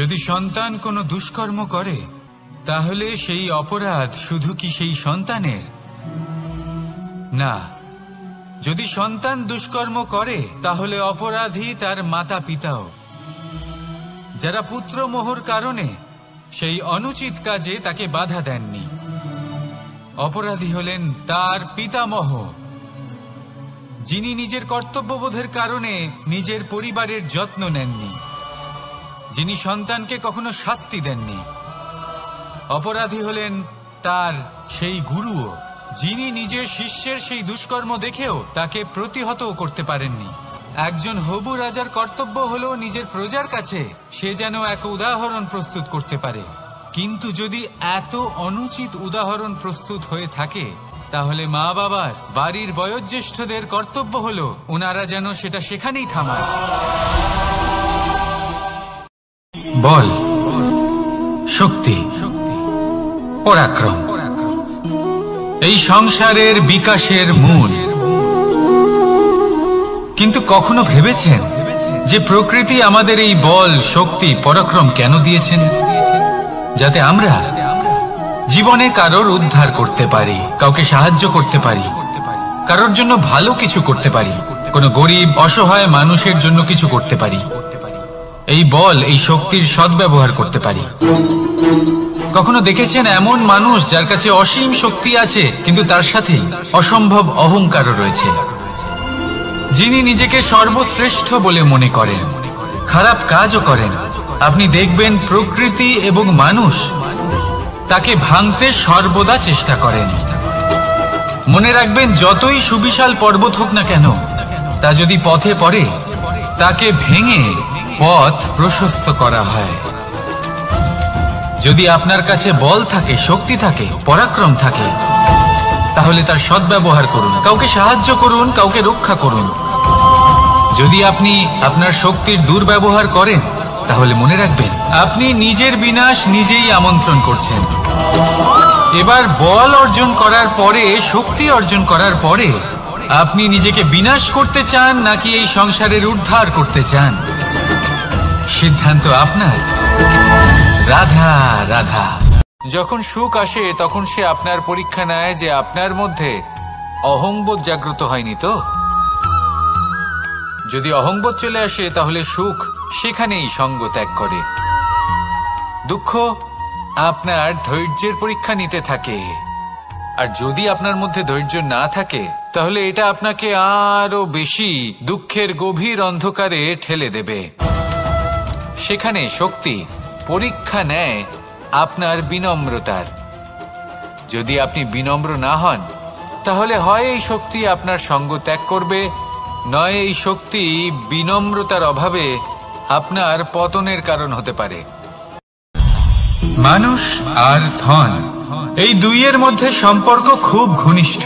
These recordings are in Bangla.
যদি সন্তান কোনো দুষ্কর্ম করে তাহলে সেই অপরাধ শুধু কি সেই সন্তানের? না, যদি সন্তান দুষ্কর্ম করে তাহলে অপরাধী তার মাতা পিতাও, যারা পুত্রমোহর কারণে সেই অনুচিত কাজে তাকে বাধা দেননি। অপরাধী হলেন তার পিতামহ, যিনি নিজের কর্তব্যবোধের কারণে নিজের পরিবারের যত্ন নেননি, যিনি সন্তানকে কখনো শাস্তি দেননি। অপরাধী হলেন তার সেই গুরুও, যিনি নিজের শিষ্যের সেই দুষ্কর্ম দেখেও তাকে প্রতিহতও করতে পারেননি। একজন হবু রাজার কর্তব্য হলো নিজের প্রজার কাছে সে যেন এক উদাহরণ প্রস্তুত করতে পারে, কিন্তু যদি এত অনুচিত উদাহরণ প্রস্তুত হয়ে থাকে তাহলে মা বাবার, বাড়ির বয়োজ্যেষ্ঠদের কর্তব্য হলো ওনারা যেন সেটা সেখানেই থামায়। বল, শক্তি, পরাক্রম এই সংসারের বিকাশের মূল। কিন্তু কখনো ভেবেছেন যে প্রকৃতি আমাদের এই বল, শক্তি, পরাক্রম কেন দিয়েছেন? যাতে আমরা জীবনে কারোর উদ্ধার করতে পারি, কাউকে সাহায্য করতে পারি, কারোর জন্য ভালো কিছু করতে পারি, কোনো গরিব অসহায় মানুষের জন্য কিছু করতে পারি। এই বল, এই শক্তির সদ্ব্যবহার করতে পারি। কখনো দেখেছেন এমন মানুষ যার কাছে অসীম শক্তি আছে কিন্তু তার সাথেই অসম্ভব অহংকারও রয়েছে, যিনি নিজেকে সর্বশ্রেষ্ঠ বলে মনে করেন, খারাপ কাজও করেন। আপনি দেখবেন প্রকৃতি এবং মানুষ তাকে ভাঙতে সর্বদা চেষ্টা করেন। মনে রাখবেন, যতই সুবিশাল পর্বত হোক না কেন, তা যদি পথে পড়ে তাকে ভেঙে পথ প্রশস্ত করা হয়। যদি আপনার কাছে বল থাকে, শক্তি থাকে, পরাক্রম থাকে, তাহলে তার সদ্ব্যবহার করুন, কাউকে সাহায্য করুন, কাউকে রক্ষা করুন। যদি আপনি আপনার শক্তির দুর্ব্যবহার করেন তাহলে মনে রাখবেন আপনি নিজের বিনাশ নিজেই আমন্ত্রণ করছেন। এবার বল অর্জন করার পরে, শক্তি অর্জন করার পরে আপনি নিজেকে বিনাশ করতে চান নাকি এই সংসারের উদ্ধার করতে চান? সিদ্ধান্ত আপনার। রাধা রাধা। যখন সুখ আসে তখন সে আপনার পরীক্ষা নেয় যে আপনার মধ্যে অহংবোধ জাগ্রত হয়নি তো। যদি অহংবোধ চলে আসে তাহলে সুখ সেখানেই সঙ্গ ত্যাগ করে। দুঃখ আপনার ধৈর্যের পরীক্ষা নিতে থাকে, আর যদি আপনার মধ্যে ধৈর্য না থাকে তাহলে এটা আপনাকে আরো বেশি দুঃখের গভীর অন্ধকারে ঠেলে দেবে। সেখানে শক্তি পরীক্ষা নেয় আপনার বিনম্রতার। যদি আপনি বিনম্র না হন তাহলে হয় এই শক্তি আপনার সঙ্গ ত্যাগ করবে, নয় এই শক্তি বিনম্রতার অভাবে আপনার পতনের কারণ হতে পারে। মানুষ আর ধন, এই দুইয়ের মধ্যে সম্পর্ক খুব ঘনিষ্ঠ।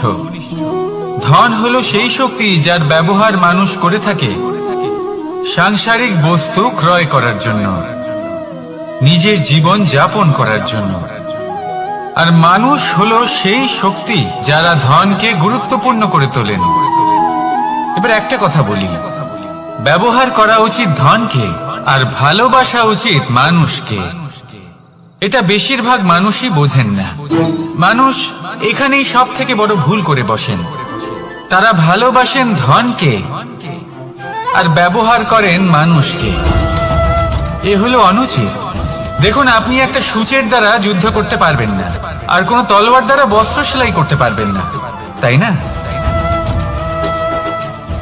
ধন হলো সেই শক্তি যার ব্যবহার মানুষ করে থাকে সাংসারিক বস্তু ক্রয় করার জন্য, নিজের জীবন যাপন করার জন্য। আর মানুষ হলো সেই শক্তি যারা ধনকে গুরুত্বপূর্ণ করে তোলেন। এবার একটা কথা বলি, ব্যবহার করা উচিত ধনকে আর ভালোবাসা উচিত মানুষকে। এটা বেশিরভাগ মানুষই বোঝেন না। মানুষ এখানেই সব থেকে বড় ভুল করে বসেন। তারা ভালোবাসেন ধনকে আর ব্যবহার করেন মানুষকে। এ হলো অনুচিত। দেখুন, আপনি একটা সূচের দ্বারা যুদ্ধ করতে পারবেন না, আর কোন তলোয়ার দ্বারা বস্ত্র সেলাই করতে পারবেন না, তাই না?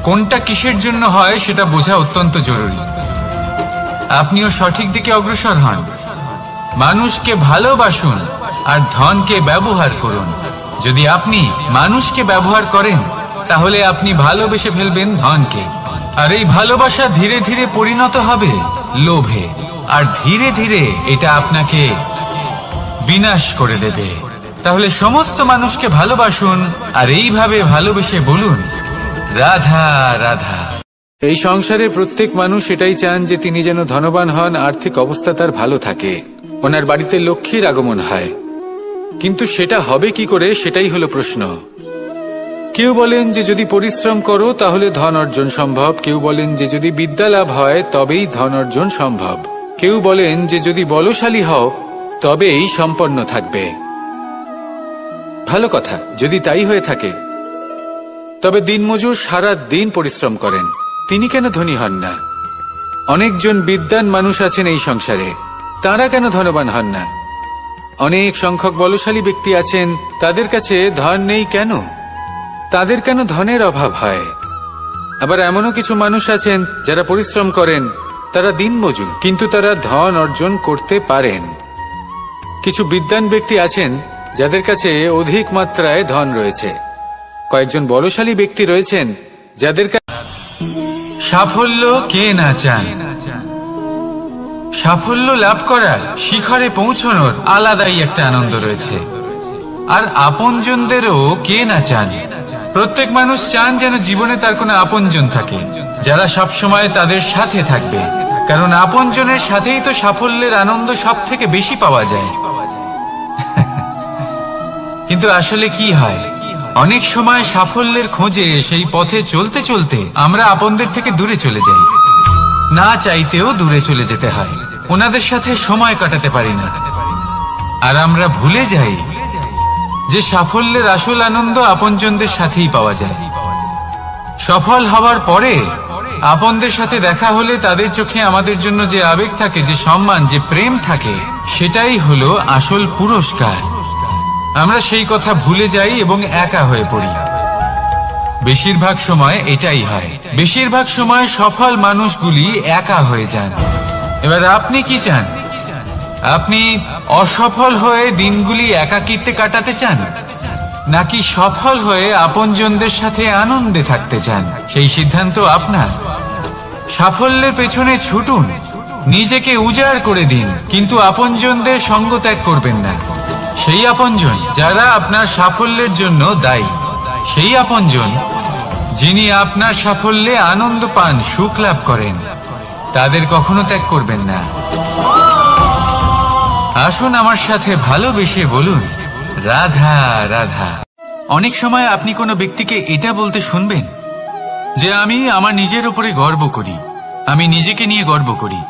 কোনটা কিসের জন্য হয় সেটা বোঝা অত্যন্ত জরুরি। আপনিও সঠিক দিকে অগ্রসর হন। মানুষকে ভালোবাসুন আর ধনকে ব্যবহার করুন। যদি আপনি মানুষকে ব্যবহার করেন তাহলে আপনি ভালোবেসে ফেলবেন ধনকে, আর এই ভালোবাসা ধীরে ধীরে পরিণত হবে লোভে, আর ধীরে ধীরে এটা আপনাকে বিনাশ করে দেবে। তাহলে সমস্ত মানুষকে ভালোবাসুন আর এইভাবে ভালোবেসে বলুন, রাধা রাধা। এই সংসারে প্রত্যেক মানুষ এটাই চান যে তিনি যেন ধনবান হন, আর্থিক অবস্থা তার ভালো থাকে, ওনার বাড়িতে লক্ষ্মীর আগমন হয়। কিন্তু সেটা হবে কি করে, সেটাই হলো প্রশ্ন। কেউ বলেন যে যদি পরিশ্রম করো তাহলে ধন অর্জন সম্ভব, কেউ বলেন যে যদি বিদ্যা লাভ হয় তবেই ধন অর্জন সম্ভব। কেউ বলেন যে যদি বলশালী হও তবেই সম্পন্ন থাকবে। ভালো কথা, যদি তাই হয়ে থাকে, তবে দিনমজুর সারা দিন পরিশ্রম করেন, তিনি কেন ধনী হন না? অনেকজন বিদ্বান মানুষ আছেন এই সংসারে, তারা কেন ধনবান হন না? অনেক সংখ্যক বলশালী ব্যক্তি আছেন, তাদের কাছে ধন নেই কেন? তাদের কেন ধনের অভাব হয়? আবার এমনও কিছু মানুষ আছেন যারা পরিশ্রম করেন, তারা দিনমজুর, কিন্তু তারা ধন অর্জন করতে পারেন। কিছু বিদ্বান ব্যক্তি আছেন যাদের কাছে অধিক মাত্রায় ধন রয়েছে। কয়েকজন বলশালী ব্যক্তি রয়েছেন যাদের কাছে সাফল্য কে না চান? সাফল্য লাভ করার, শিখরে পৌঁছানোর আলাদাই একটা আনন্দ রয়েছে। আর আপনজনদেরও কে না চান? প্রত্যেক মানুষ চান যেন জীবনে তার কোনো আপনজন থাকে, যারা সবসময় তাদের সাথে থাকবে, কারণ আপনজনের সাথেই তো সাফল্যের আনন্দ সব থেকে বেশি পাওয়া যায়। কিন্তু আসলে কি হয়, অনেক সময় সাফল্যের খোঁজে সেই পথে চলতে চলতে আমরা আপনদের থেকে দূরে চলে যাই, না চাইতেও দূরে চলে যেতে হয়, ওনাদের সাথে সময় কাটাতে পারি না। আর আমরা ভুলে যাই যে সাফল্যের আসল আনন্দ আপনজনদের সাথেই পাওয়া যায়। সফল হওয়ার পরে আপনদের সাথে দেখা হলে তাদের চোখে আমাদের জন্য যে আবেগ থাকে, যে সম্মান, যে প্রেম থাকে, সেটাই হলো আসল পুরস্কার। আমরা সেই কথা ভুলে যাই এবং একা হয়ে পড়ি। বেশিরভাগ সময় এটাই হয়, বেশিরভাগ সময় সফল মানুষগুলি একা হয়ে যান। এবার আপনি কি চান? আপনি অসফল হয়ে দিনগুলি একাকিত্বে কাটাতে চান, নাকি সফল হয়ে আপনজনদের সাথে আনন্দে থাকতে চান? সেই সিদ্ধান্ত আপনার। সাফল্যের পেছনে ছুটুন, নিজেকে উজাড় করে দিন, কিন্তু আপনজনদের সঙ্গ ত্যাগ করবেন না। সেই আপনজন যারা আপনার সাফল্যের জন্য দায়ী, সেই আপনজন যিনি আপনার সাফল্যে আনন্দ পান, সুখ লাভ করেন, তাদের কখনো ত্যাগ করবেন না। আসুন আমার সাথে ভালোবেসে বলুন, রাধা রাধা। অনেক সময় আপনি কোনো ব্যক্তিকে এটা বলতে শুনবেন যে আমি আমার নিজের উপরে গর্ব করি, আমি নিজেকে নিয়ে গর্ব করি,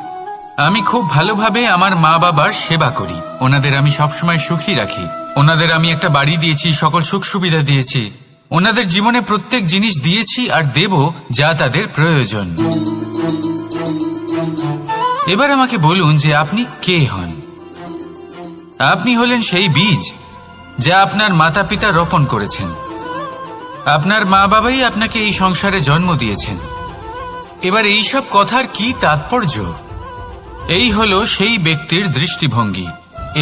আমি খুব ভালোভাবে আমার মা বাবার সেবা করি, ওনাদের আমি সবসময় সুখী রাখি, ওনাদের আমি একটা বাড়ি দিয়েছি, সকল সুখ সুবিধা দিয়েছি, ওনাদের জীবনে প্রত্যেক জিনিস দিয়েছি আর দেব যা তাদের প্রয়োজন। এবার আমাকে বলুন যে আপনি কে হন? আপনি হলেন সেই বীজ যা আপনার মাতা পিতা রোপণ করেছেন। আপনার মা বাবাই আপনাকে এই সংসারে জন্ম দিয়েছেন। এবার এইসব কথার কি তাৎপর্য? এই হলো সেই ব্যক্তির দৃষ্টিভঙ্গি।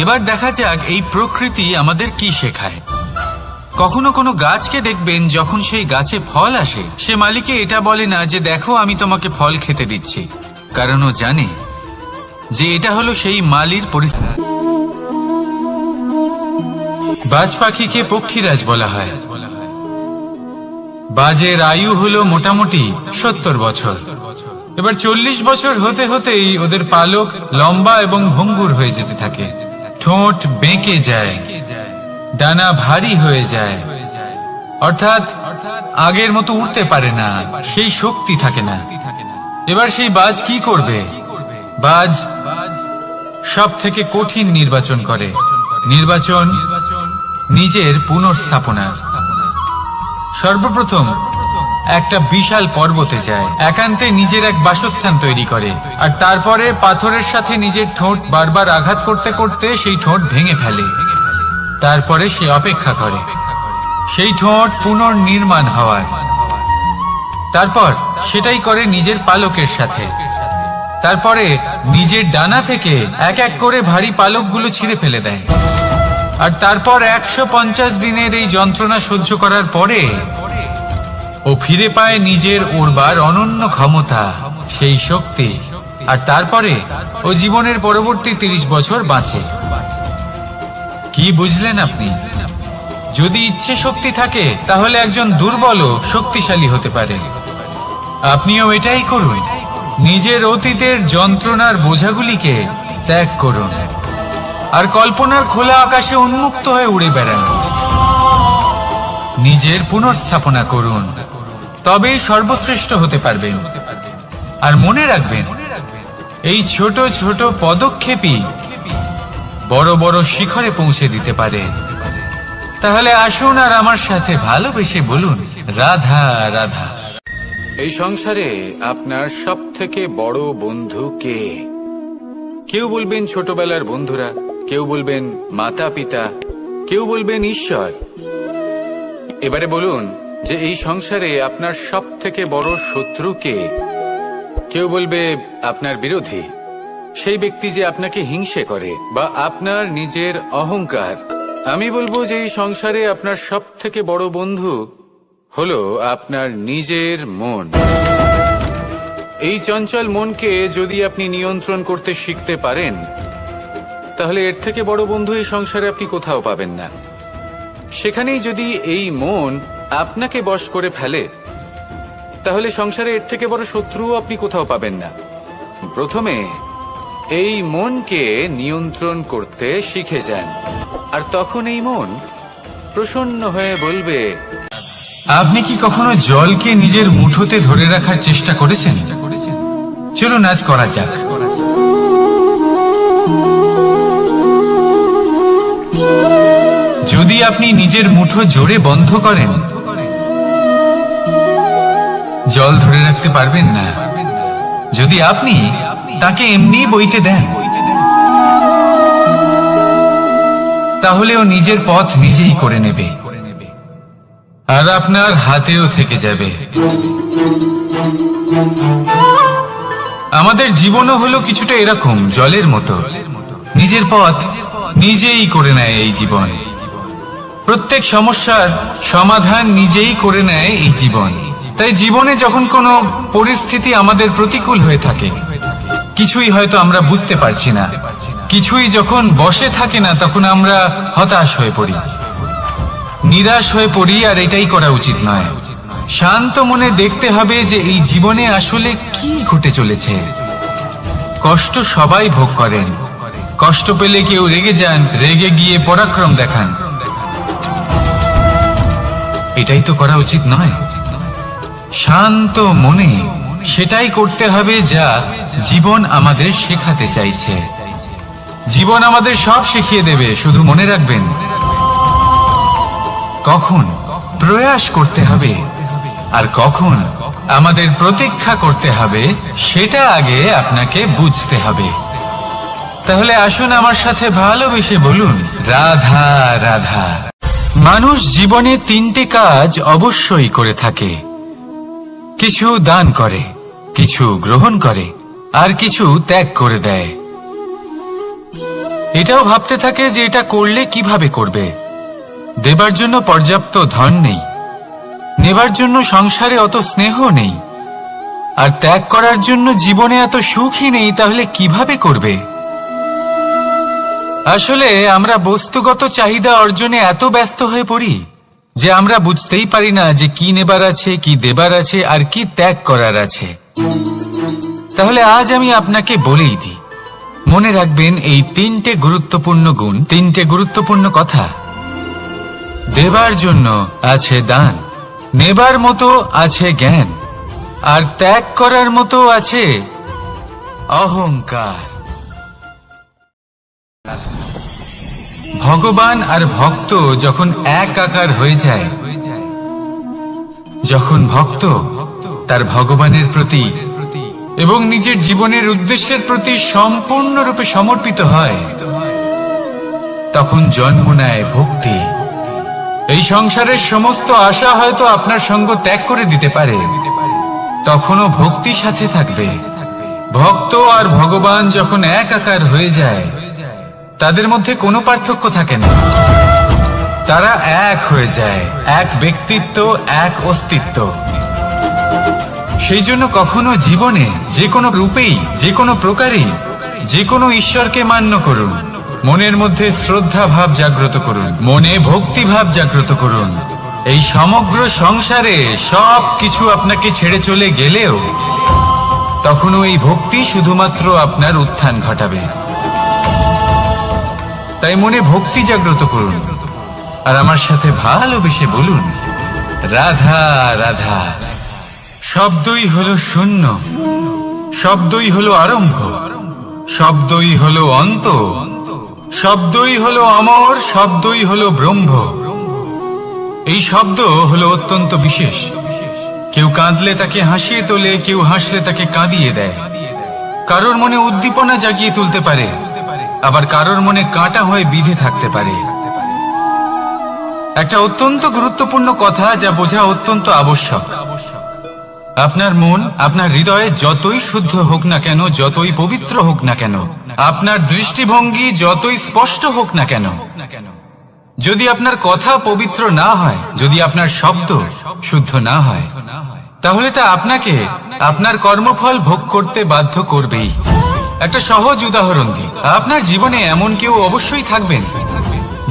এবার দেখা যাক এই প্রকৃতি আমাদের কি শেখায়। কখনো কোনো গাছকে দেখবেন, যখন সেই গাছে ফল আসে, সে মালিকে এটা বলে না যে দেখো আমি তোমাকে ফল খেতে দিচ্ছি, কারণ ও জানে যে এটা হলো সেই মালির পরিস্থিতি। বাজ পাখিকে পক্ষীরাজ বলা হয়। বাজের আয়ু হলো মোটামুটি 70 বছর। এবার 40 বছর হতে হতেই ওদের পালক লম্বা এবং ভঙ্গুর হয়ে যেতে থাকে, ঠোঁট বেঁকে যায়, ডানা ভারী হয়ে যায়, অর্থাৎ আগের মতো উঠতে পারে না, সেই শক্তি থাকে না। এবার সেই বাজ কি করবে? বাজ সব থেকে কঠিন নির্বাচন করে, নির্বাচন নিজের পুনর্স্থাপনা। সর্বপ্রথম একটা বিশাল পর্বতে যায়, একান্তে নিজের এক বাসস্থান তৈরি করে, আর তারপরে পাথরের সাথে নিজের ঠোঁট বারবার আঘাত করতে করতে সেই ঠোঁট ভেঙে ফেলে। তারপরে সে অপেক্ষা করে সেই ঠোঁট পুনর্নির্মাণ হওয়ার। তারপর সেটাই করে নিজের পালকের সাথে। তারপরে নিজের ডানা থেকে এক এক করে ভারী পালকগুলো ছিঁড়ে ফেলে দেয়। আর তারপর 150 দিনের এই যন্ত্রণা সহ্য করার পরে ও ফিরে পায় নিজের উড়বার অনন্য ক্ষমতা, সেই শক্তি। আর তারপরে ও জীবনের পরবর্তী 30 বছর বাঁচে। কি বুঝলেন আপনি? যদি ইচ্ছে শক্তি থাকে তাহলে একজন দুর্বলও শক্তিশালী হতে পারে। আপনিও এটাই করুন, নিজের অতীতের যন্ত্রণার বোঝাগুলিকে ত্যাগ করুন আর কল্পনার খোলা আকাশে উন্মুক্ত হয়ে উড়ে বেড়ান। নিজের পুনর্স্থাপনা করুন, তবেই সর্বশ্রেষ্ঠ হতে পারবেন। আর মনে রাখবেন, এই ছোট ছোট পদক্ষেপই বড় বড় শিখরে পৌঁছে দিতে পারে। তাহলে আসুন আর আমার সাথে ভালোবেসে বলুন, রাধা রাধা। এই সংসারে আপনার সব থেকে বড় বন্ধু কে? কেউ বলবেন ছোটবেলার বন্ধুরা, কেউ বলবেন মাতা পিতা, কেউ বলবেন ঈশ্বর। এবারে বলুন যে এই সংসারে আপনার সব থেকে বড় শত্রু কে? কেউ বলবে আপনার বিরোধী, সেই ব্যক্তি যে আপনাকে হিংসে করে, বা আপনার নিজের অহংকার। আমি বলবো যে এই সংসারে আপনার সব থেকে বড় বন্ধু হলো আপনার নিজের মন। এই চঞ্চল মনকে যদি আপনি নিয়ন্ত্রণ করতে শিখতে পারেন, তাহলে এর থেকে বড় বন্ধু এই সংসারে আপনি কোথাও পাবেন না। সেখানেই যদি এই মন আপনাকে বশ করে ফেলে, তাহলে সংসারে এর থেকে বড় শত্রুও আপনি কোথাও পাবেন না। প্রথমে এই মনকে নিয়ন্ত্রণ করতে শিখে যান, আর তখন এই মন প্রসন্ন হয়ে বলবে। আপনি কি কখনো জলকে নিজের মুঠোতে ধরে রাখার চেষ্টা করেছেন? চলুন আজ করা যাক। যদি আপনি নিজের মুঠো জোরে বন্ধ করেন, জল ধরে রাখতে পারবেন না। যদি আপনি তাকে এমনি বইতে দেন, তাহলে ও নিজের পথ নিজেই করে নেবে, আর আপনার হাতেও থেকে যাবে। আমাদের জীবনও হলো কিছুটা এরকম, জলের মতো। নিজের পথ নিজেই করে নেয় এই জীবন। প্রত্যেক সমস্যার সমাধান নিজেই করে নেয় এই জীবন। তাই জীবনে যখন কোনো পরিস্থিতি আমাদের প্রতিকূল হয়ে থাকে, কিছুই হয়তো আমরা বুঝতে পারছি না, কিছুই যখন বসে থাকে না, তখন আমরা হতাশ হয়ে পড়ি, নিরাশ হয়ে পড়ি। আর এটাই করা উচিত নয়। শান্ত মনে দেখতে হবে যে এই জীবনে আসলে কি ঘটে চলেছে। কষ্ট সবাই ভোগ করেন। কষ্ট পেলে কেউ রেগে যান, রেগে গিয়ে পরাক্রম দেখান। এটাই তো করা উচিত নয়। শান্ত মনে সেটাই করতে হবে যা জীবন আমাদের শেখাতে চাইছে। জীবন আমাদের সব শিখিয়ে দেবে, শুধু মনে রাখবেন কখন প্রয়াস করতে হবে আর কখন আমাদের প্রতীক্ষা করতে হবে, সেটা আগে আপনাকে বুঝতে হবে। তাহলে আসুন আমার সাথে ভালোবেসে বলুন, রাধা রাধা। মানুষ জীবনে তিনটে কাজ অবশ্যই করে থাকে। কিছু দান করে, কিছু গ্রহণ করে, আর কিছু ত্যাগ করে দেয়। এটাও ভাবতে থাকে যে এটা করলে কিভাবে করবে। দেবার জন্য পর্যাপ্ত ধন নেই, নেবার জন্য সংসারে অত স্নেহ নেই, আর ত্যাগ করার জন্য জীবনে এত সুখই নেই। তাহলে কিভাবে করবে? আসলে আমরা বস্তুগত চাহিদা অর্জনে এত ব্যস্ত হয়ে পড়ি যে আমরা বুঝতেই পারি না যে কি নেবার আছে, কি দেবার আছে, আর কি ত্যাগ করার আছে। তাহলে আজ আমি আপনাকে বলেই দিই, মনে রাখবেন এই তিনটে গুরুত্বপূর্ণ গুণ, তিনটে গুরুত্বপূর্ণ কথা। দেবার জন্য আছে দান, নেবার মতো আছে জ্ঞান, আর ত্যাগ করার মতো আছে অহংকার। ভগবান আর ভক্ত যখন একাকার হয়ে যায়, যখন ভক্ত তার ভগবানের প্রতি এবং নিজের জীবনের উদ্দেশ্যের প্রতি সম্পূর্ণরূপে সমর্পিত হয়, তখন জন্ম নেয় ভক্তি। এই সংসারের সমস্ত আশা হয়তো আপনার সঙ্গ ত্যাগ করে দিতে পারে, তখনও ভক্তি সাথে থাকবে। ভক্ত আর ভগবান যখন একাকার হয়ে যায়, তাদের মধ্যে কোনো পার্থক্য থাকে না। তারা এক হয়ে যায়, এক ব্যক্তিত্ব, এক অস্তিত্ব। সেই জন্য কখনো জীবনে যে কোনো রূপেই, যে কোনো প্রকারেই, যে কোনো ঈশ্বরকে মান্য করুন। মনের মধ্যে শ্রদ্ধা ভাব জাগ্রত করুন, মনে ভক্তি ভাব জাগ্রত করুন। এই সমগ্র সংসারে সব কিছু আপনাকে ছেড়ে চলে গেলেও তখনও এই ভক্তি শুধুমাত্র আপনার উত্থান ঘটাবে। তাই মনে ভক্তি জাগ্রত করুন, আর আমার সাথে ভালোবেসে বলুন, রাধা রাধা। শব্দই হলো শূন্য, শব্দই হলো আরম্ভ, শব্দই হলো অন্ত, শব্দই হলো অমর, শব্দই হলো ব্রহ্ম। এই শব্দ হলো অত্যন্ত বিশেষ। কেউ কাঁদলে তাকে হাসিয়ে তোলে, কেউ হাসলে তাকে কাঁদিয়ে দেয়। কারোর মনে উদ্দীপনা জাগিয়ে তুলতে পারে, আবার কারোর মনে কাঁটা হয়ে বিঁধে থাকতে পারে। একটা অত্যন্ত গুরুত্বপূর্ণ কথা যা বোঝা অত্যন্ত আবশ্যক। আপনার মন, আপনার হৃদয়ে যতই শুদ্ধ হোক না কেন, যতই পবিত্র হোক না কেন, আপনার দৃষ্টিভঙ্গি যতই স্পষ্ট হোক না কেন, যদি আপনার কথা পবিত্র না হয়, যদি আপনার শব্দ শুদ্ধ না হয়, তাহলে তা আপনাকে আপনার কর্মফল ভোগ করতে বাধ্য করবেই। একটা সহজ উদাহরণ দিই। আপনার জীবনে এমন কেউ অবশ্যই থাকবেন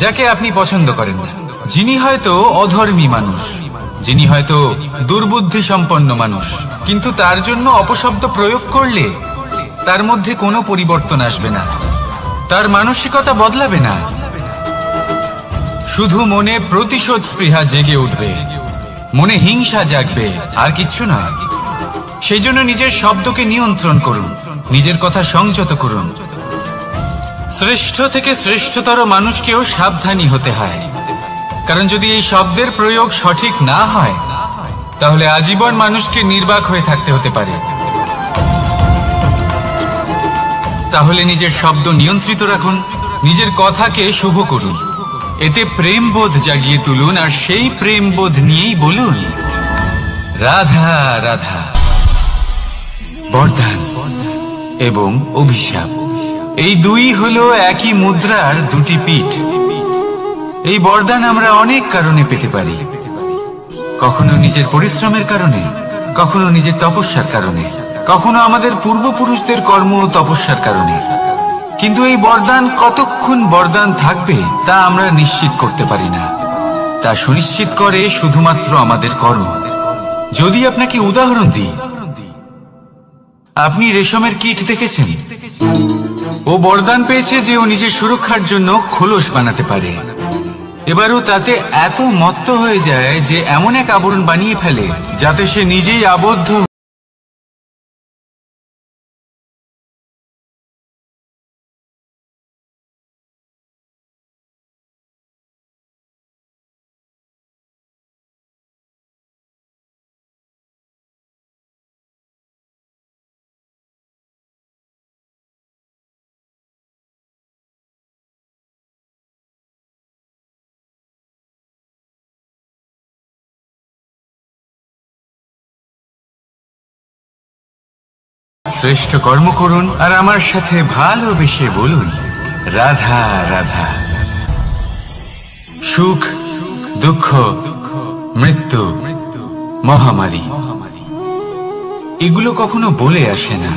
যাকে আপনি পছন্দ করেন না, যিনি হয়তো অধর্মী মানুষ, যিনি হয়তো দুর্বুদ্ধি সম্পন্ন মানুষ, কিন্তু তার জন্য অপশব্দ প্রয়োগ করলে তার মধ্যে কোনো পরিবর্তন আসবে না, তার মানসিকতা বদলাবে না, শুধু মনে প্রতিশোধ স্পৃহা জেগে উঠবে, মনে হিংসা জাগবে, আর কিচ্ছু না। সেই জন্য নিজের শব্দকে নিয়ন্ত্রণ করুন, নিজের কথা সংযত করুন। শ্রেষ্ঠ থেকে শ্রেষ্ঠতর মানুষকেও সাবধানী হতে হয়, কারণ যদি এই শব্দের প্রয়োগ সঠিক না হয়, তাহলে আজীবন মানুষকে নির্বাক হয়ে থাকতে হতে পারে। তাহলে নিজের শব্দ নিয়ন্ত্রিত রাখুন, নিজের কথাকে শুভ করুন, এতে প্রেমবোধ জাগিয়ে তুলুন, আর সেই প্রেমবোধ নিয়েই বলুন রাধা রাধা। বরদান এবং অভিশাপ, এই দুই হলো একই মুদ্রার দুটি পিঠ। এই বরদান আমরা অনেক কারণে পেতে পারি, কখনো নিজের পরিশ্রমের কারণে, কখনো নিজের তপস্যার কারণে, কখনো আমাদের পূর্বপুরুষদের কর্ম ও তপস্যার কারণে। কিন্তু এই বরদান কতক্ষণ বরদান থাকবে তা আমরা নিশ্চিত করতে পারি না, তা সুনিশ্চিত করে শুধুমাত্র আমাদের কর্ম। যদি আপনাকে উদাহরণ দিই, আপনি রেশমের কীট দেখেছেন? ও বরদান পেয়েছে যে ও নিজের সুরক্ষার জন্য খোলস বানাতে পারে। এবারও তাতে এত মত্ত হয়ে যায় যে এমন এক আবরণ বানিয়ে ফেলে যাতে সে নিজেই আবদ্ধ। শ্রেষ্ঠ কর্ম করুন আর আমার সাথে ভালোবেসে বলুন রাধা রাধা। সুখ, দুঃখ, মৃত্যু, মহামারী, এগুলো কখনো বলে আসে না,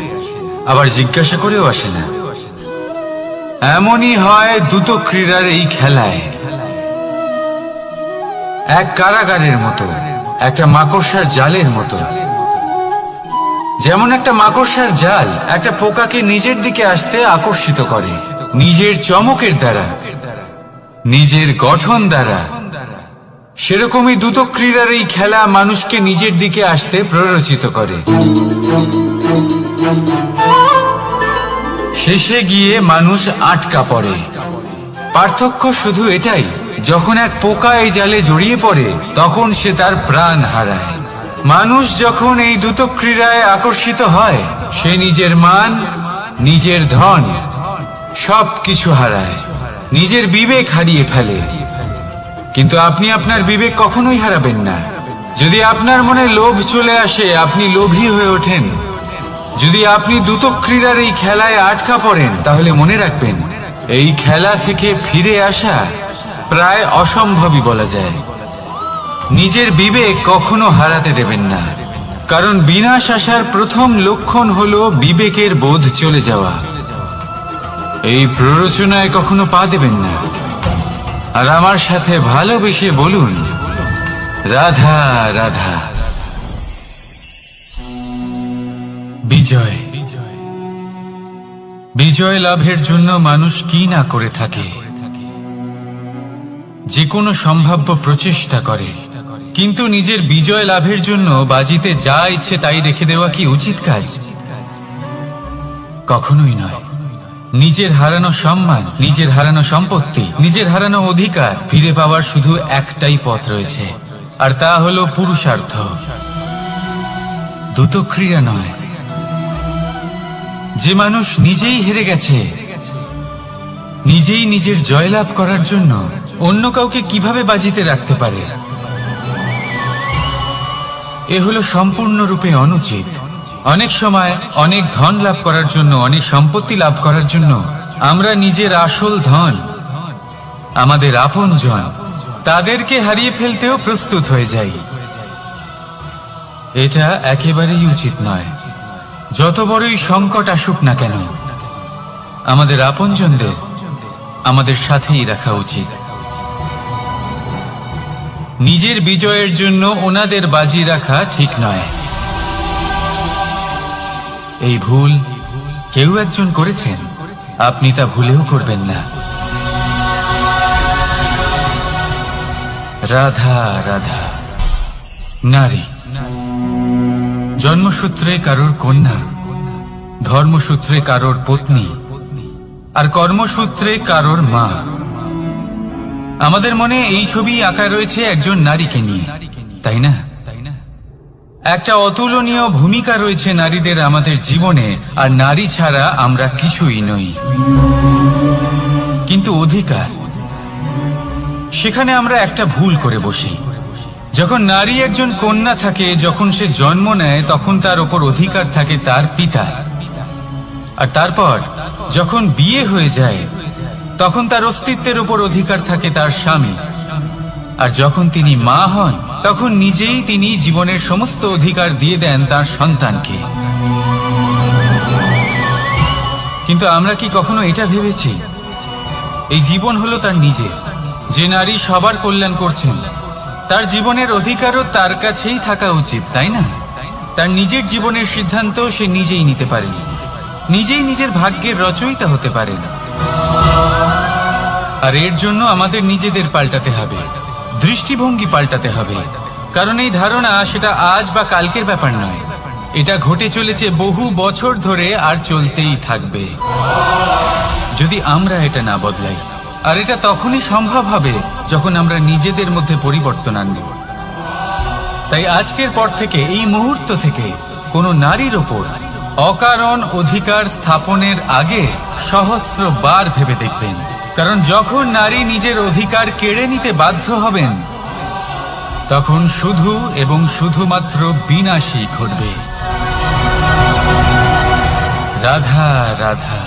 আবার জিজ্ঞাসা করেও আসে না। এমনই হয় দ্রুত ক্রীড়ার এই খেলায়। এক কারাগারের মতো, একটা মাকড়সার জালের মতো। যেমন একটা মাকড়সার জাল একটা পোকাকে নিজের দিকে আসতে আকর্ষিত করে নিজের চমকের দ্বারা, নিজের গঠন দ্বারা, সেরকমই দ্রুত ক্রীড়ার এই খেলা মানুষকে নিজের দিকে আসতে প্ররোচিত করে। শেষে গিয়ে মানুষ আটকা পড়ে। পার্থক্য শুধু এটাই, যখন এক পোকা এই জালে জড়িয়ে পড়ে তখন সে তার প্রাণ হারায়। মানুষ যখন এই দ্রুত ক্রীড়ায় আকর্ষিত হয়, সে নিজের মান, নিজের ধন সবকিছু হারায়, নিজের বিবেক হারিয়ে ফেলে। কিন্তু আপনি আপনার বিবেক কখনোই হারাবেন না। যদি আপনার মনে লোভ চলে আসে, আপনি লোভী হয়ে ওঠেন। যদি আপনি দ্রুত ক্রীড়ার এই খেলায় আটকা পড়েন, তাহলে মনে রাখবেন এই খেলা থেকে ফিরে আসা প্রায় অসম্ভবই বলা যায়। নিজের বিবেক কখনো হারাতে দেবেন না, কারণ বিনাশ আসার প্রথম লক্ষণ হলো বিবেকের বোধ চলে যাওয়া। এই প্ররোচনায় কখনো পা দেবেন না। আর আমার সাথে ভালোবেসে বলুন রাধা রাধা। বিজয়, বিজয় লাভের জন্য মানুষ কি না করে থাকে, যে কোনো সম্ভাব্য প্রচেষ্টা করে। কিন্তু নিজের বিজয় লাভের জন্য বাজিতে যা ইচ্ছে তাই রেখে দেওয়া কি উচিত কাজ? কখনোই নয়। নিজের হারানো সম্মান, নিজের হারানো সম্পত্তি, নিজের হারানো অধিকার ফিরে পাওয়ার শুধু একটাই পথ রয়েছে, আর তা হলো পুরুষার্থ, দ্রুতক্রিয়া নয়। যে মানুষ নিজেই হেরে গেছে, নিজেই নিজের জয়লাভ করার জন্য অন্য কাউকে কিভাবে বাজিতে রাখতে পারে, এ হলো সম্পূর্ণরূপে অনুচিত। অনেক সময় অনেক ধন লাভ করার জন্য, অনেক সম্পত্তি লাভ করার জন্য আমরা নিজের আসল ধন, আমাদের আপনজন, তাদেরকে হারিয়ে ফেলতেও প্রস্তুত হয়ে যাই। এটা একেবারেই উচিত নয়। যত বড়ই সংকট আসুক না কেন, আমাদের আপনজনদের আমাদের সাথেই রাখা উচিত। নিজের বিজয়ের জন্য ওনাদের বাজি রাখা ঠিক নয়। এই ভুল কেউ একজন করেছেন, আপনি তা ভুলেও করবেন না। রাধা রাধা। নারী জন্মসূত্রে কারোর কন্যা, ধর্মসূত্রে কারোর পত্নী, আর কর্মসূত্রে কারোর মা। আমাদের মনে এই ছবি আঁকা রয়েছে একজন নারীকে নিয়ে, তাই না? একটা অতুলনীয় ভূমিকা রয়েছে নারীদের আমাদের জীবনে, আর নারী ছাড়া আমরা কিছুই নই। কিন্তু অধিকার, সেখানে আমরা একটা ভুল করে বসি। যখন নারী একজন কন্যা থাকে, যখন সে জন্ম নেয়, তখন তার ওপর অধিকার থাকে তার পিতার। আর তারপর যখন বিয়ে হয়ে যায়, তখন তার অস্তিত্বের ওপর অধিকার থাকে তার স্বামী। আর যখন তিনি মা হন, তখন নিজেই তিনি জীবনের সমস্ত অধিকার দিয়ে দেন তার সন্তানকে। কিন্তু আমরা কি কখনো এটা ভেবেছি এই জীবন হলো তার নিজের? যে নারী সবার কল্যাণ করছেন, তার জীবনের অধিকারও তার কাছেই থাকা উচিত, তাই না? তার নিজের জীবনের সিদ্ধান্ত সে নিজেই নিতে পারেন, নিজেই নিজের ভাগ্যের রচয়িতা হতে পারেন। আর এর জন্য আমাদের নিজেদের পাল্টাতে হবে, দৃষ্টিভঙ্গি পাল্টাতে হবে। কারণ এই ধারণা সেটা আজ বা কালকের ব্যাপার নয়, এটা ঘটে চলেছে বহু বছর ধরে, আর চলতেই থাকবে যদি আমরা এটা না বদলাই। আর এটা তখনই সম্ভব হবে যখন আমরা নিজেদের মধ্যে পরিবর্তন আনব। তাই আজকের পর থেকে, এই মুহূর্ত থেকে, কোনো নারীর ওপর অকারণ অধিকার স্থাপনের আগে সহস্রবার ভেবে দেখবেন। কারণ যখন নারী নিজের অধিকার কেড়ে নিতে বাধ্য হবেন, তখন শুধু এবং শুধুমাত্র বিনাশই ঘটবে। রাধা রাধা।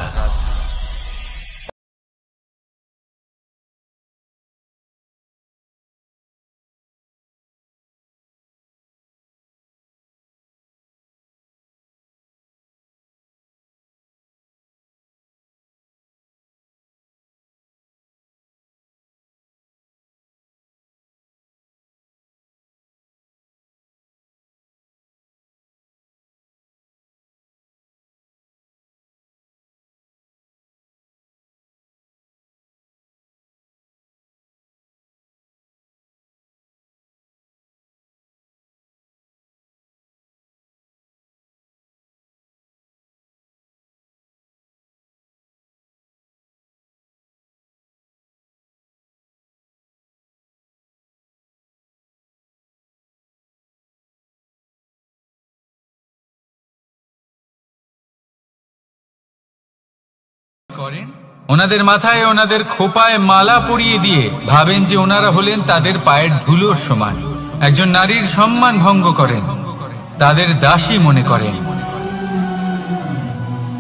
করেন, ওনাদের মাথায়, ওনাদের খোপায় মালা পরিয়ে দিয়ে ভাবেন যে ওনারা হলেন তাদের পায়ের ধুলোর সমান। একজন নারীর সম্মান ভঙ্গ করেন, তাদের দাসী মনে করেন।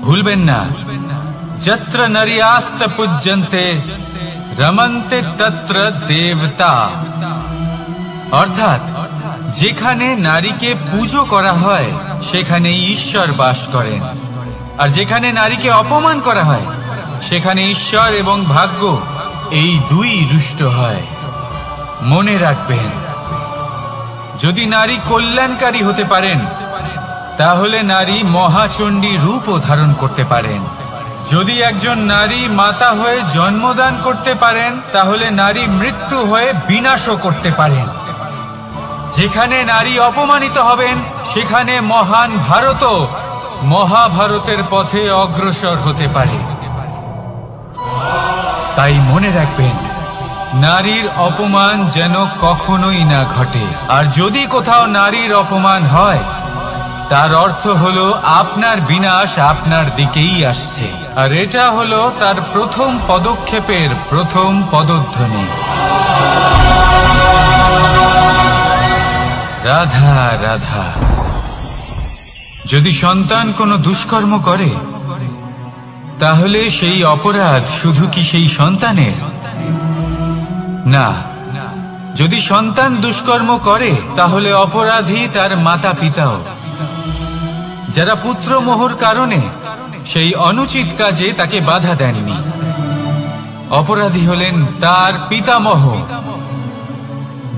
ভুলবেন না, যত্র নারীয়াস্ত পূজ্যন্তে রমন্তে তত্র দেবতা। অর্থাৎ যেখানে নারীকে পুজো করা হয়, সেখানে ঈশ্বর বাস করেন। আর যেখানে নারীকে অপমান করা হয়, সেখানে ঈশ্বর এবং ভাগ্য এই দুই রুষ্ট হয়। মনে রাখবেন, যদি নারী কল্যাণকারী হতে পারেন, তাহলে নারী মহাচণ্ডী রূপও ধারণ করতে পারেন। যদি একজন নারী মাতা হয়ে জন্মদান করতে পারেন, তাহলে নারী মৃত্যু হয়ে বিনাশও করতে পারেন। যেখানে নারী অপমানিত হবেন, সেখানে মহান ভারতও মহাভারতের পথে অগ্রসর হতে পারে। তাই মনে রাখবেন, নারীর অপমান যেন কখনোই না ঘটে। আর যদি কোথাও নারীর অপমান হয়, তার অর্থ হলো আপনার বিনাশ আপনার দিকেই আসছে। আর এটা হলো তার প্রথম পদক্ষেপের প্রথম পদধ্বনি। রাধা রাধা। যদি সন্তান কোনো দুষ্কর্ম করে, তাহলে সেই অপরাধ শুধু কি সেই সন্তানের? না। যদি সন্তান দুষ্কর্ম করে, তাহলে অপরাধী তার মাতা পিতাও, যারা পুত্র মোহর কারণে সেই অনুচিত কাজে তাকে বাধা দেননি। অপরাধী হলেন তার পিতামহ,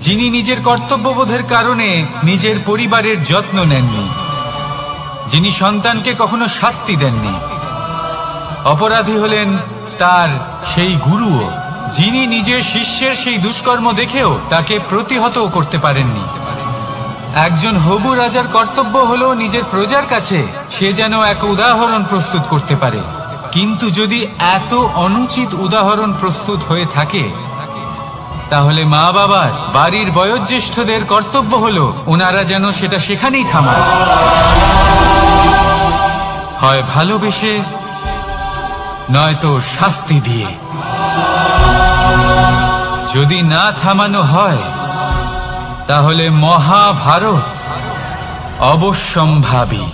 যিনি নিজের কর্তব্যবোধের কারণে নিজের পরিবারের যত্ন নেননি, যিনি সন্তানকে কখনো শাস্তি দেননি। অপরাধী হলেন তার সেই গুরুও, যিনি নিজের শিষ্যের সেই দুষ্কর্ম দেখেও তাকে প্রতিহত করতে পারেননি। একজন হবু রাজার কর্তব্য হলো নিজের প্রজার কাছে সে যেন এক উদাহরণ প্রস্তুত করতে পারে। কিন্তু যদি এত অনুচিত উদাহরণ প্রস্তুত হয়ে থাকে, তাহলে মা বাবার, বাড়ির বয়োজ্যেষ্ঠদের কর্তব্য হলো ওনারা যেন সেটা সেখানেই থামায়, হয় ভালোবেসে নয়তো শাস্তি দিয়ে। যদি না থামানো হয়, তাহলে মহাভারত অবশ্যম্ভাবী।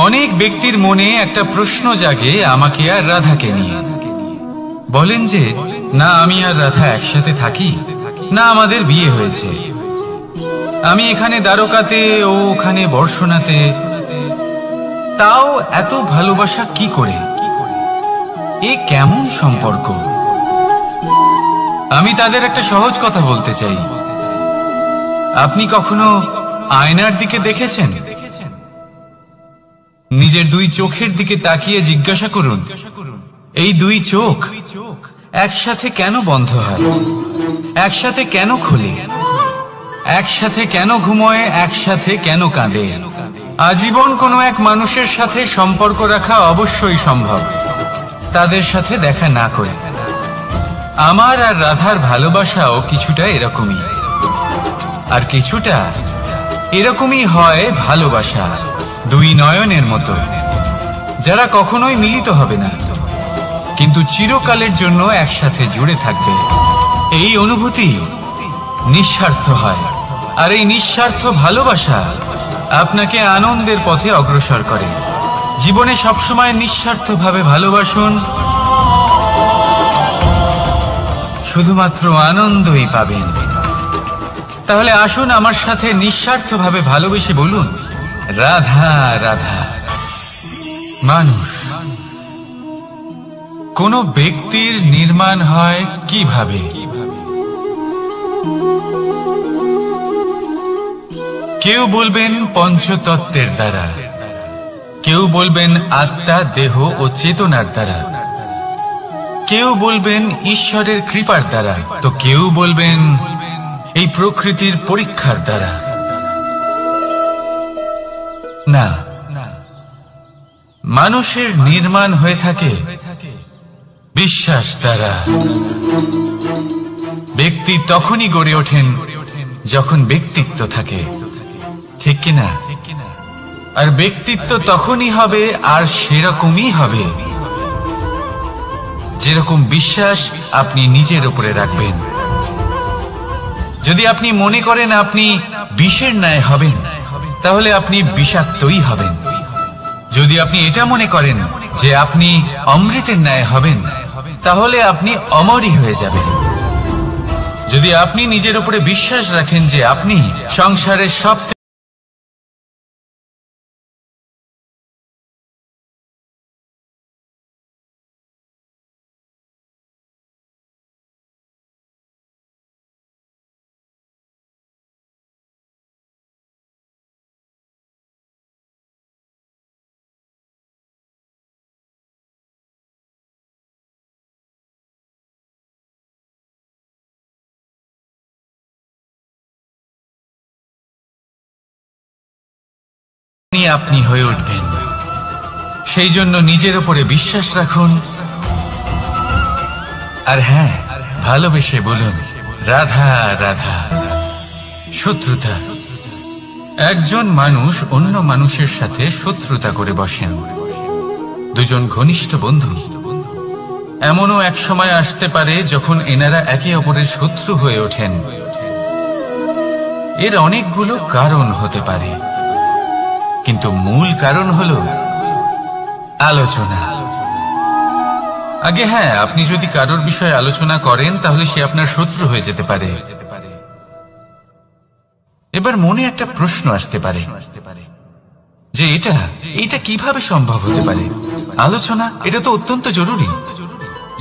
অনেক ব্যক্তির মনে একটা প্রশ্ন জাগে আমাকে আর রাধাকে নিয়ে। বলেন যে, না আমি আর রাধা একসাথে থাকি, না আমাদের বিয়ে হয়েছে, আমি এখানে দ্বারকাতে ও ওখানে বর্ষণাতে, তাও এত ভালোবাসা কি করে? এ কেমন সম্পর্ক? আমি তাদের একটা সহজ কথা বলতে চাই। আপনি কখনো আয়নার দিকে দেখেছেন? নিজের দুই চোখের দিকে তাকিয়ে জিজ্ঞাসা করুন, এই দুই চোখ একসাথে কেন বন্ধ হয়, একসাথে কেন খোলে, একসাথে কেন ঘুমোয়, একসাথে কেন কাঁদে? আজীবন কোনো এক মানুষের সাথে সম্পর্ক রাখা অবশ্যই সম্ভব, তাদের সাথে দেখা না করে। আমার আর রাধার ভালোবাসাও কিছুটা এরকমই, আর কিছুটা এরকমই হয় ভালোবাসা দুই নয়নের মতো, যারা কখনোই মিলিত হবে না, কিন্তু চিরকালের জন্য একসাথে জুড়ে থাকবে। এই অনুভূতি নিঃস্বার্থ হয়, আর এই নিঃস্বার্থ ভালোবাসা আপনাকে আনন্দের পথে অগ্রসর করে। জীবনে সবসময় নিঃস্বার্থভাবে ভালোবাসুন, শুধুমাত্র আনন্দই পাবেন। তাহলে আসুন আমার সাথে নিঃস্বার্থভাবে ভালোবেসে বলুন, রাধা রাধা। মানুষ, কোন ব্যক্তির নির্মাণ হয় কিভাবে? কেউ বলবেন পঞ্চতত্ত্বের দ্বারা, কেউ বলবেন আত্মা, দেহ ও চেতনার দ্বারা, কেউ বলবেন ঈশ্বরের কৃপার দ্বারা, তো কেউ বলবেন এই প্রকৃতির পরীক্ষার দ্বারা। না, মানুষের নির্মাণ হয়ে থাকে বিশ্বাস দ্বারা। ব্যক্তি তখনই গড়ে ওঠেন যখন ব্যক্তিত্ব থাকে, ঠিক কিনা? আর ব্যক্তিত্ব তখনই হবে আর সেরকমই হবে যেরকম বিশ্বাস আপনি নিজের উপরে রাখবেন। যদি আপনি মনে করেন আপনি বিষের ন্যায় হবেন, তাহলে আপনি বিষাক্তই হবেন। যদি আপনি এটা মনে করেন যে আপনি অমৃতের ন্যায় হবেন, তাহলে আপনি অমরই হয়ে যাবেন। যদি আপনি নিজের উপরে বিশ্বাস রাখেন যে আপনি সংসারের সব আপনি হয়ে উঠবেন, সেই জন্য নিজের উপরে বিশ্বাস রাখুন, আর হ্যাঁ, ভালোবেসে বলুন রাধা রাধা। শত্রুতা, একজন মানুষ অন্য মানুষের সাথে শত্রুতা করে বসেন। দুজন ঘনিষ্ঠ বন্ধু, এমনও এক সময় আসতে পারে যখন এনারা একে অপরের শত্রু হয়ে ওঠেন। এর অনেকগুলো কারণ হতে পারে, কিন্তু মূল কারণ হল আলোচনা। আগে হ্যাঁ, আপনি যদি কারোর বিষয়ে আলোচনা করেন তাহলে সে আপনার শত্রু হয়ে যেতে পারে। এবার মনে একটা প্রশ্ন আসতে পারে যে এটা কিভাবে সম্ভব হতে পারে? আলোচনা, এটা তো অত্যন্ত জরুরি।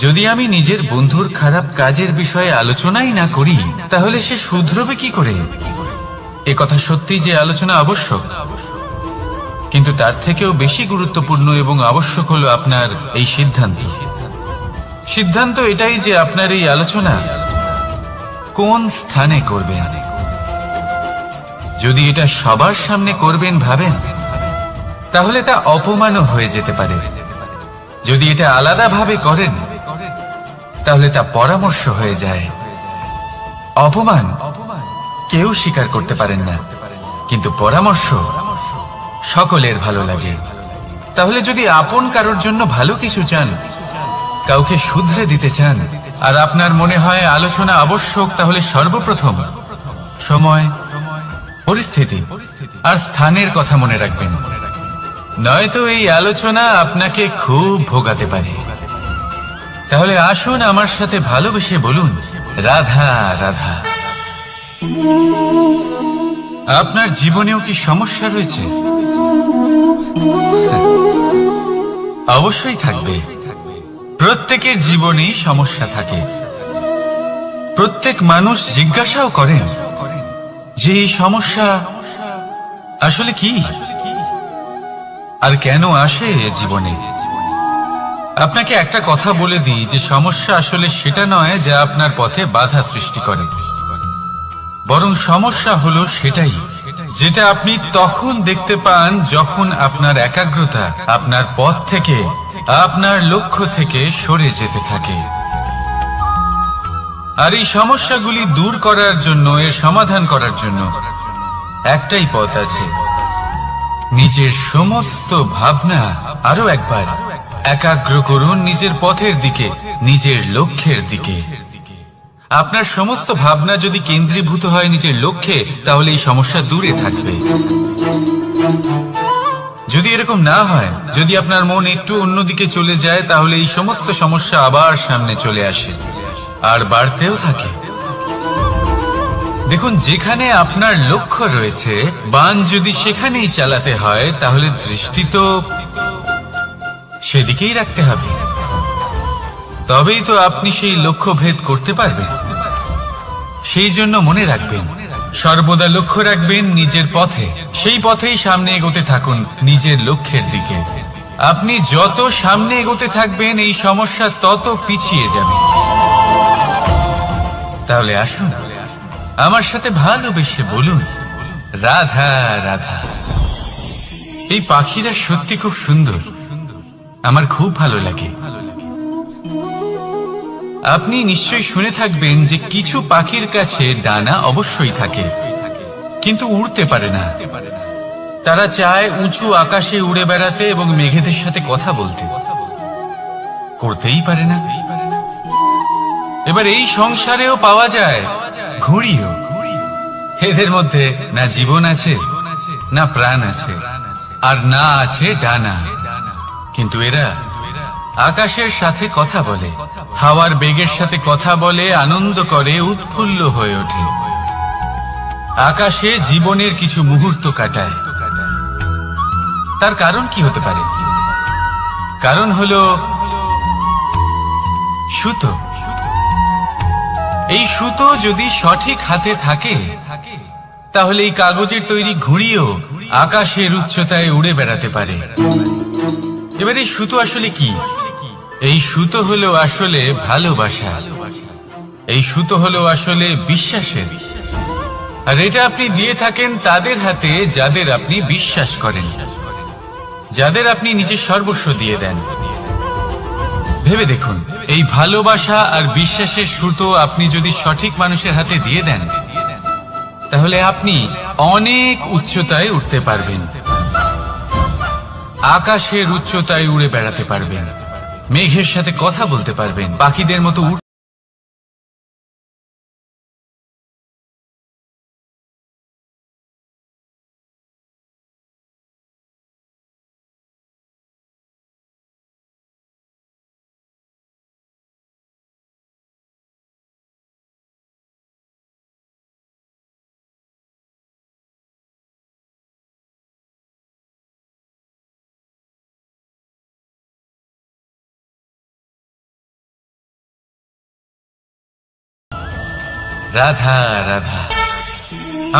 যদি আমি নিজের বন্ধুর খারাপ কাজের বিষয়ে আলোচনাই না করি তাহলে সে শুধরবে কি করে? এ কথা সত্যি যে আলোচনা আবশ্যক, কিন্তু তার থেকেও বেশি গুরুত্বপূর্ণ এবং আবশ্যক হলো আপনার এই সিদ্ধান্ত এটাই যে আপনার এই আলোচনা কোন স্থানে করবেন। যদি এটা সবার সামনে করবেন ভাবেন, তাহলে তা অপমানও হয়ে যেতে পারে। যদি এটা আলাদাভাবে করেন তাহলে তা পরামর্শ হয়ে যায়। অপমান কেউ স্বীকার করতে পারেন না, কিন্তু পরামর্শ সকলের ভালো লাগে। তাহলে যদি আপন কারোর জন্য ভালো কিছু চান, কাউকে শুধরে দিতে চান, আর আপনার মনে হয় আলোচনা আবশ্যক, তাহলে সর্বপ্রথম সময়, পরিস্থিতি আর স্থানের কথা মনে রাখবেন, নয়তো এই আলোচনা আপনাকে খুব ভোগাতে পারে। তাহলে আসুন আমার সাথে ভালোবেসে বলুন রাধা রাধা। আপনার জীবনেও কি সমস্যা রয়েছে? অবশ্যই থাকবে। প্রত্যেকের জীবনেই সমস্যা থাকে। প্রত্যেক মানুষ জিজ্ঞাসাও করেন যে এই সমস্যা আসলে কি আর কেন আসে জীবনে। আপনাকে একটা কথা বলে দিই যে সমস্যা আসলে সেটা নয় যা আপনার পথে বাধা সৃষ্টি করে, বরং সমস্যা হলো সেটাই যেটা আপনি তখন দেখতে পান যখন আপনার একাগ্রতা আপনার পথ থেকে, আপনার লক্ষ্য থেকে সরে যেতে থাকে। আর এই সমস্যাগুলি দূর করার জন্য, এর সমাধান করার জন্য একটাই পথ আছে, নিজের সমস্ত ভাবনা আরো একবার একাগ্র করুন নিজের পথের দিকে, নিজের লক্ষ্যের দিকে। আপনার সমস্ত ভাবনা যদি কেন্দ্রীভূত হয় নিজের লক্ষ্যে, তাহলে এই সমস্যা দূরে থাকবে। যদি এরকম না হয়, যদি আপনার মন একটু অন্যদিকে চলে যায়, তাহলে এই সমস্ত সমস্যা আবার সামনে চলে আসে আর বাড়তেও থাকে। দেখুন, যেখানে আপনার লক্ষ্য রয়েছে, বাণ যদি সেখানেই চালাতে হয়, তাহলে দৃষ্টি তো সেদিকেই রাখতে হবে। তবেই তো আপনি সেই লক্ষ্য ভেদ করতে পারবেন। সেই জন্য মনে রাখবেন, সর্বদা লক্ষ্য রাখবেন নিজের পথে, সেই পথেই সামনে এগোতে থাকুন নিজের লক্ষ্যের দিকে। আপনি যত সামনে এগোতে থাকবেন এই সমস্যা তত পিছিয়ে যাবে। তাহলে আসুন আমার সাথে ভালোবেসে বলুন রাধা রাধা। এই পাখিরা সত্যি খুব সুন্দর, আমার খুব ভালো লাগে। আপনি নিশ্চয়ই শুনে থাকবেন যে কিছু পাখির কাছে ডানা অবশ্যই থাকে, কিন্তু উড়তে পারে না। তারা চায় উঁচু আকাশে উড়ে বেড়াতে এবং মেঘেদের সাথে কথা বলতে, করতেই পারে না। এবার এই সংসারেও পাওয়া যায় ঘুড়িও। এদের মধ্যে না জীবন আছে, না প্রাণ আছে, আর না আছে ডানা, কিন্তু এরা আকাশের সাথে কথা বলে, হাওয়ার বেগের সাথে কথা বলে, আনন্দ করে, উৎফুল্ল হয়ে ওঠে, আকাশে জীবনের কিছু মুহূর্ত কাটায়। তার কারণ কি হতে পারে? কারণ হলো সুতো। এই সুতো যদি সঠিক হাতে থাকে, তাহলে এই কাগজের তৈরি ঘুড়িও আকাশের উচ্চতায় উড়ে বেড়াতে পারে। এবার এই সুতো আসলে কি? এই সুতো হলো আসলে ভালোবাসা, এই সুতো হলো আসলে বিশ্বাসের। আর এটা আপনি দিয়ে থাকেন তাদের হাতে যাদের আপনি বিশ্বাস করেন, যাদের আপনি নিজের সর্বস্ব দিয়ে দেন। ভেবে দেখুন, এই ভালোবাসা আর বিশ্বাসের সুতো আপনি যদি সঠিক মানুষের হাতে দিয়ে দেন, তাহলে আপনি অনেক উচ্চতায় উঠতে পারবেন, আকাশের উচ্চতায় উড়ে বেড়াতে পারবেন, মেঘের সাথে কথা বলতে পারবেন, পাখিদের মতো রাধা রাধা।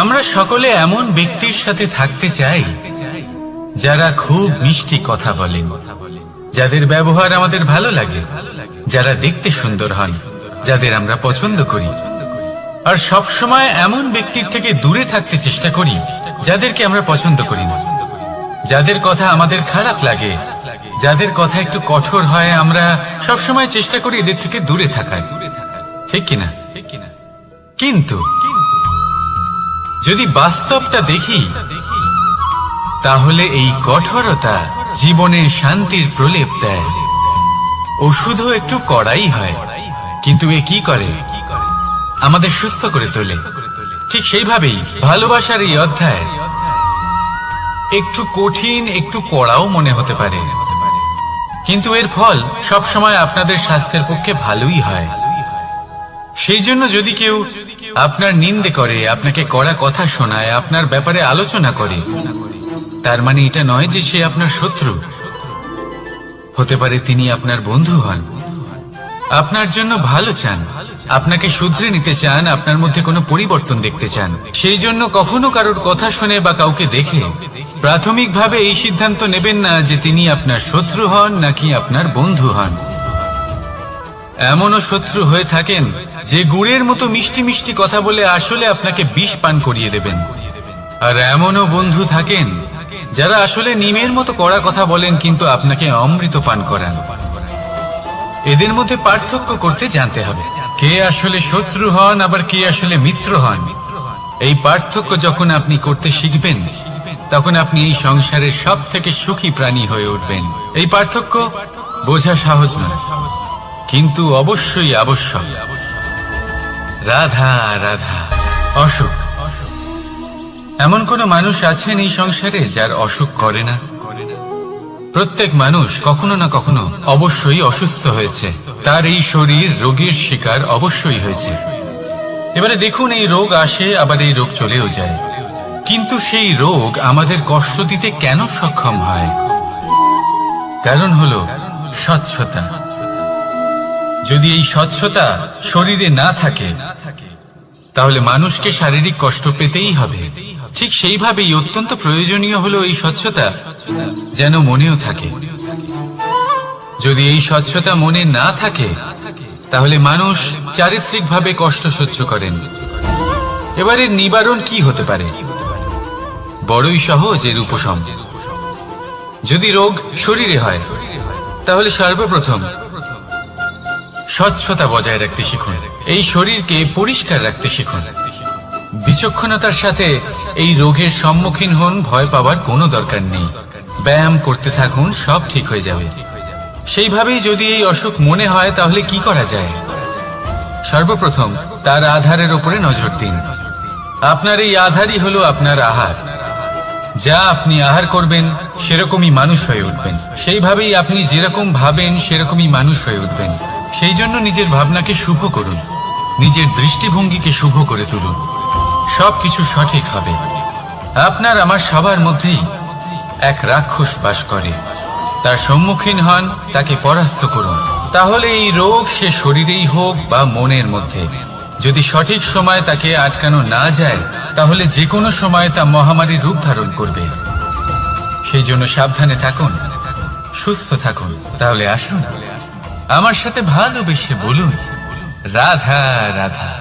আমরা সকলে এমন ব্যক্তির সাথে থাকতে চাই যারা খুব মিষ্টি কথা বলেন, যাদের ব্যবহার আমাদের ভালো লাগে, যারা দেখতে সুন্দর হন, যাদের আমরা পছন্দ করি। আর সবসময় এমন ব্যক্তির থেকে দূরে থাকতে চেষ্টা করি যাদেরকে আমরা পছন্দ করি না, যাদের কথা আমাদের খারাপ লাগে, যাদের কথা একটু কঠোর হয়। আমরা সবসময় চেষ্টা করি এদের থেকে দূরে থাকার, ঠিক কিনা? কিন্তু যদি বাস্তবটা দেখি, তাহলে এই কঠোরতা জীবনে শান্তির প্রলেপ দেয়। ওষুধও একটু কড়াই হয়, কিন্তু এ কি করে? আমাদের সুস্থ করে তোলে। ঠিক সেইভাবেই ভালোবাসার এই অধ্যায় একটু কঠিন, একটু কড়াও মনে হতে পারে, কিন্তু এর ফল সবসময় আপনাদের স্বাস্থ্যের পক্ষে ভালোই হয়। সেই জন্য যদি কেউ আপনার নিন্দে করে, আপনাকে কড়া কথা শোনায়, আপনার ব্যাপারে আলোচনা করে, তার মানে এটা নয় যে সে আপনার শত্রু। হতে পারে তিনি আপনার বন্ধু হন, আপনার জন্য ভালো চান, আপনাকে শুধরে নিতে চান, আপনার মধ্যে কোনো পরিবর্তন দেখতে চান। সেই জন্য কখনো কারোর কথা শুনে বা কাউকে দেখে প্রাথমিকভাবে এই সিদ্ধান্ত নেবেন না যে তিনি আপনার শত্রু হন নাকি আপনার বন্ধু হন। এমনও শত্রু হয়ে থাকেন যে গুড়ের মতো মিষ্টি মিষ্টি কথা বলে আসলে আপনাকে বিষ পান করিয়ে দেবেন। আর এমনও বন্ধু থাকেন যারা আসলে নিমের মতো কড়া কথা বলেন কিন্তু আপনাকে অমৃত পান করান। এদের মধ্যে পার্থক্য করতে জানতে হবে, কে আসলে শত্রু হন আবার কে আসলে মিত্র হন। এই পার্থক্য যখন আপনি করতে শিখবেন, তখন আপনি এই সংসারের সব থেকে সুখী প্রাণী হয়ে উঠবেন। এই পার্থক্য বোঝা সহজ নয়, কিন্তু অবশ্যই আবশ্যক। রাধা রাধা। অসুখ। এমন কোন মানুষ আছেন এই সংসারে যার অসুখ করে না? প্রত্যেক মানুষ কখনো না কখনো অবশ্যই অসুস্থ হয়েছে, তার এই শরীর রোগের শিকার অবশ্যই হয়েছে। এবারে দেখুন, এই রোগ আসে আবার এই রোগ চলেও যায়, কিন্তু সেই রোগ আমাদের কষ্ট দিতে কেন সক্ষম হয়? কারণ হলো স্বচ্ছতা। যদি এই স্বচ্ছতা শরীরে না থাকে, তাহলে মানুষকে শারীরিক কষ্ট পেতেই হবে। ঠিক সেইভাবেই অত্যন্ত প্রয়োজনীয় হলো এই স্বচ্ছতা যেন মনেও থাকে। যদি এই স্বচ্ছতা মনে না থাকে, তাহলে মানুষ চারিত্রিকভাবে কষ্ট সহ্য করেন। এবারে নিবারণ কি হতে পারে? বড়ই সহজ এর উপশম। যদি রোগ শরীরে হয়, তাহলে সর্বপ্রথম স্বচ্ছতা বজায় রাখতে শিখুন, এই শরীরকে পরিষ্কার রাখতে শিখুন। বিচক্ষণতার সাথে এই রোগের সম্মুখীন হন, ভয় পাওয়ার কোনো দরকার নেই। ব্যায়াম করতে থাকুন, সব ঠিক হয়ে যাবে। সেইভাবেই যদি এই অসুখ মনে হয়, তাহলে কি করা যায়? সর্বপ্রথম তার আধারের উপরে নজর দিন। আপনার এই আধারই হলো আপনার আহার। যা আপনি আহার করবেন, সেরকমই মানুষ হয়ে উঠবেন। সেইভাবেই আপনি যেরকম ভাবেন, সেরকমই মানুষ হয়ে উঠবেন। সেই জন্য নিজের ভাবনাকে শুভ করুন, নিজের দৃষ্টিভঙ্গিকে শুভ করে তুলুন, সবকিছু সঠিক হবে। আপনার আমার সবার মধ্যেই এক রাক্ষস বাস করে, তার সম্মুখীন হন, তাকে পরাস্ত করুন। তাহলে এই রোগ সে শরীরেই হোক বা মনের মধ্যে, যদি সঠিক সময় তাকে আটকানো না যায়, তাহলে যে কোনো সময় তা মহামারীর রূপ ধারণ করবে। সেই জন্য সাবধানে থাকুন, সুস্থ থাকুন। তাহলে আসুন আমার সাথে ভালোবেসে বলুন, রাধা রাধা।